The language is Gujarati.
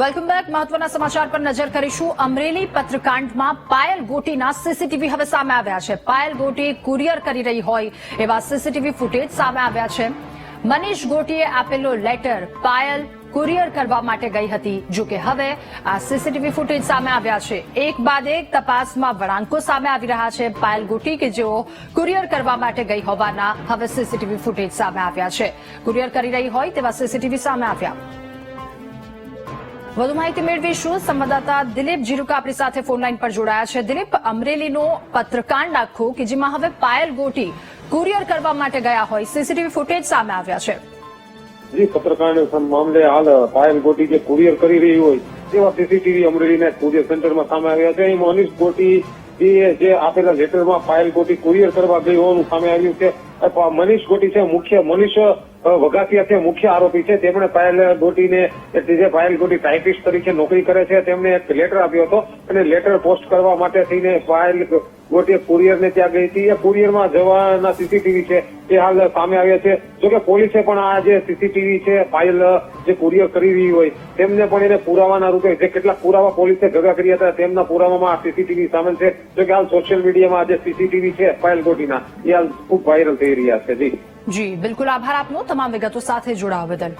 Welcome back. મહત્વના સમાચાર પર નજર કરીશું. અમરેલી પત્રકાંડમાં પાયલ ગોટીના સીસીટીવી હવે સામે આવ્યા છે. પાયલ ગોટી કુરિયર કરી રહી હોય એવા સીસીટીવી ફૂટેજ સામે આવ્યા છે. મનીષ ગોટીએ આપેલો લેટર પાયલ કુરિયર કરવા માટે ગઈ હતી. જો કે હવે આ સીસીટીવી ફૂટેજ સામે આવ્યા છે. એક બાદ એક તપાસમાં વળાંકો સામે આવી રહ્યા છે. પાયલ ગોટી કે જેઓ કુરિયર કરવા માટે ગઈ હોવાના હવે સીસીટીવી ફૂટેજ સામે આવ્યા છે. કુરિયર કરી રહી હોય તેવા સીસીટીવી સામે આવ્યા. વધુ માહિતી મેળવીશું. સંવાદદાતા દિલીપ જીરુકા આપણી સાથે ફોનલાઈન પર જોડાયા છે. દિલીપ, અમરેલીનો પત્રકાંડ આખો કે જેમાં હવે પાયલ ગોટી કુરિયર કરવા માટે ગયા હોય સીસીટીવી ફૂટેજ સામે આવ્યા છે. જી, પત્રકાંડ મામલે હાલ પાયલ ગોટી જે કુરિયર કરી રહી હોય તેવા સીસીટીવી અમરેલીના કુરિયર સેન્ટરમાં સામે આવ્યા છે. અહીં મનીષ ગોટી જે આપેલા લેટરમાં પાયલ ગોટી કુરિયર કરવા ગઈ હોવાનું સામે આવ્યું છે. મનીષ ગોટી છે મનીષ વઘાસિયા છે મુખ્ય આરોપી છે. તેમણે પાયલ ગોટીને જે પાયલ ગોટી ટાઈપિસ્ટ તરીકે નોકરી કરે છે તેમને એક લેટર આપ્યો હતો અને લેટર પોસ્ટ કરવા માટે થઈને પાયલ ગોટી કુરિયરને ત્યાં ગઈ હતી. એ કુરિયરમાં જવાના સીસીટીવી છે એ હાલ સામે આવ્યા છે. જોકે પોલીસે પણ આ જે સીસીટીવી છે પાયલ જે કુરિયર કરી રહી હોય તેમને પણ એને પુરાવાના રૂપે જે કેટલાક પુરાવા પોલીસે ભેગા કર્યા હતા તેમના પુરાવામાં આ સીસીટીવી સામેલ છે. જોકે હાલ સોશિયલ મીડિયામાં જે સીસીટીવી છે પાયલ ગોટીના એ હાલ ખૂબ વાયરલ થઈ રહ્યા છે. જી બિલકુલ. આભાર આપનો તમામ વિગતો સાથે જોડાવા બદલ.